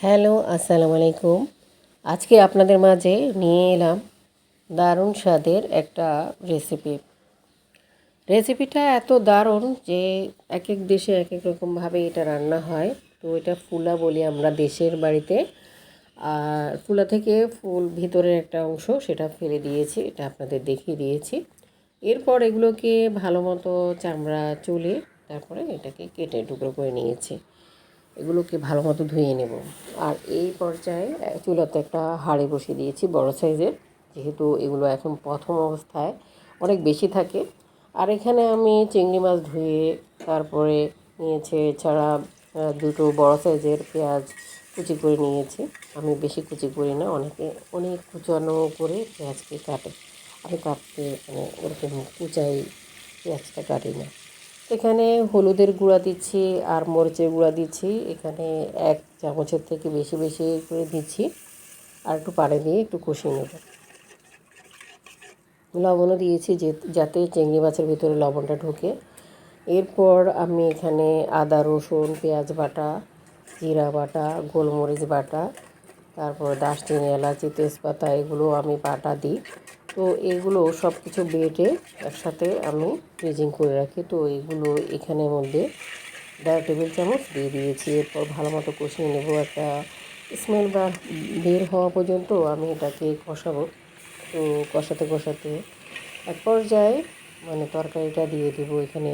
Hello, আসসালামু আলাইকুম। আজকে আপনাদের মাঝে নিয়ে এলাম দারুণ স্বাদের একটা রেসিপি। রেসিপিটা এত দারুণ যে এক এক দেশে এক এক রকমভাবে এটা রান্না হয়। তো এটা ফুলা বলি আমরা দেশের বাড়িতে। আর ফুলা থেকে ফুল ভিতরের একটা অংশ সেটা ফেলে দিয়েছি, এটা আপনাদের দেখিয়ে দিয়েছি। এরপর এগুলোকে ভালো মতো চামড়া চুলে তারপরে এটাকে কেটে টুকরো করে নিয়েছি। এগুলোকে ভালো মতো ধুয়ে নেব। আর এই পর্যায়ে চুলাতে একটা হাঁড়ি বসিয়ে দিয়েছি বড় সাইজের, যেহেতু এগুলো এখন প্রথম অবস্থায় অনেক বেশি থাকে। আর এখানে আমি চিংড়ি মাছ ধুয়ে তারপরে নিয়েছে এছাড়া দুটো বড় সাইজের পেঁয়াজ কুচি করে নিয়েছি। আমি বেশি কুচি করি না, অনেকে অনেক কুচানো করে পেঁয়াজকে কাটে। আমি কাটতে মানে ওরকম কুচাই পেঁয়াজটা কাটি না। এখানে হলুদের গুঁড়া দিচ্ছি আর মরিচের গুঁড়া দিচ্ছি। এখানে 1 চামচের থেকে বেশি বেশি করে দিচ্ছি। আর একটু পানি দিয়ে একটু কষিয়ে নেব। লবণও দিয়েছি যাতে চিংড়ি মাছের ভিতরে লবণটা ঢোকে। এরপর আমি এখানে আদা রসুন পেঁয়াজ বাটা, জিরা বাটা, গোলমরিচ বাটা, তারপর দারচিনি এলাচি তেজপাতা এগুলো আমি বাটা দিই। তো এগুলো সব কিছু বেটে একসাথে আমি ফ্রিজিং করে রাখি। তো এগুলো এখানের মধ্যে 1.5 টেবিল চামচ দিয়ে দিয়েছি। এরপর ভালো মতো কষিয়ে নেব, একটা স্মেল বের হওয়া পর্যন্ত আমি এটাকে কষাবো। তো কষাতে কষাতে এক পর্যায়ে মানে তরকারিটা দিয়ে দেবো এখানে।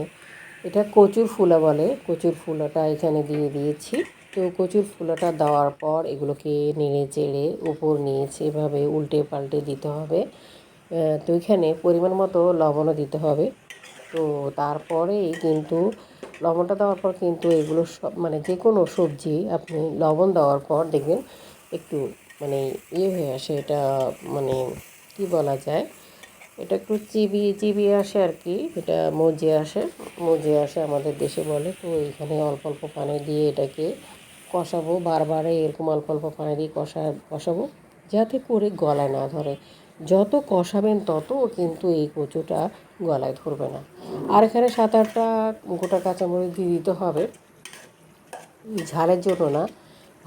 এটা কচুর ফুলা বলে, কচুর ফুলাটা এখানে দিয়ে দিয়েছি। তো কচুর ফুলাটা দেওয়ার পর এগুলোকে নেড়ে চেড়ে উপর নিচে এভাবে উল্টে পাল্টে দিতে হবে। তো এখানে পরিমাণ মতো লবণও দিতে হবে। তো তারপরেই কিন্তু লবণটা দেওয়ার পর কিন্তু এগুলো সব মানে যে কোনো সবজি আপনি লবণ দেওয়ার পর দেখবেন একটু মানে হয়ে আসে, এটা মানে কি বলা যায়, এটা একটু চিবিয়ে চিবিয়ে আসে আর কি, এটা মজে আসে আমাদের দেশে বলে। তো এখানে অল্প অল্প পানি দিয়ে এটাকে কষাবো, বারবার এরকম অল্প অল্প পানি দিয়ে কষাবো যাতে করে গলায় না ধরে। যত কষাবেন তত কিন্তু এই কচুটা গলায় ধরবে না। আর এখানে 7-8টা গোটা কাঁচামরিচ দিয়ে দিতে হবে, ঝালের জন্য না,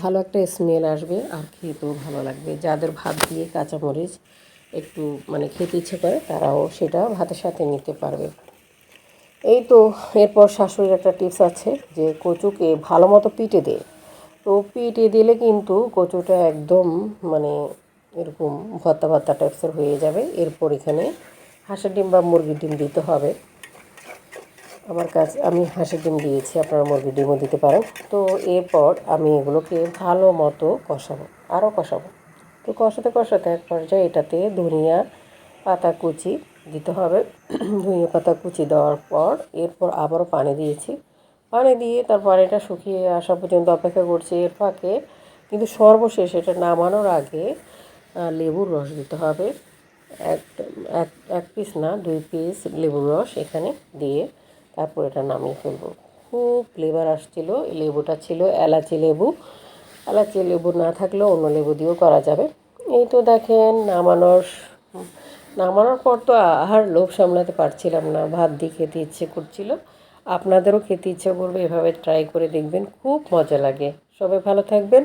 ভালো একটা স্মেল আসবে আর খেতেও ভালো লাগবে। যাদের ভাত দিয়ে কাঁচামরিচ একটু মানে খেতে ইচ্ছে করে তারাও সেটা ভাতের সাথে নিতে পারবে। এই তো এরপর শাশুড়ির একটা টিপস আছে যে কচুকে ভালো মতো পিটে দে। তো পিটে দিলে কিন্তু কচুটা একদম মানে এরকম ভর্তা ভর্তা টাইপসের হয়ে যাবে। এরপর এখানে হাঁসের ডিম বা মুরগির ডিম দিতে হবে। আমি হাঁসের ডিম দিয়েছি, আপনারা মুরগির ডিমও দিতে পারেন। তো এরপর আমি এগুলোকে ভালো মতো কষাবো, আরও কষাবো। তো কষাতে কষাতে এক পর্যায়ে এটাতে ধনিয়া পাতা কুচি দিতে হবে। ধনিয়া পাতা কুচি দেওয়ার পর এরপর আবারও পানি দিয়েছি। পানি দিয়ে তারপর এটা শুকিয়ে আসা পর্যন্ত অপেক্ষা করছি। এর ফাঁকে কিন্তু সর্বশেষ এটা নামানোর আগে লেবুর রস দিতে হবে। এক এক এক পিস না 2 পিস লেবুর রস এখানে দিয়ে তারপর এটা নামিয়ে ফেলবো। খুব ফ্লেভার আসছিল। লেবুটা ছিল এলাচি লেবু না থাকলেও অন্য লেবু দিয়েও করা যাবে। এই তো দেখেন নামানোর পর তো আর লোভ সামলাতে পারছিলাম না, ভাত দিয়ে খেতে ইচ্ছে করছিল। আপনাদেরও খেতে ইচ্ছে করবে, এভাবে ট্রাই করে দেখবেন, খুব মজা লাগে। সবাই ভালো থাকবেন।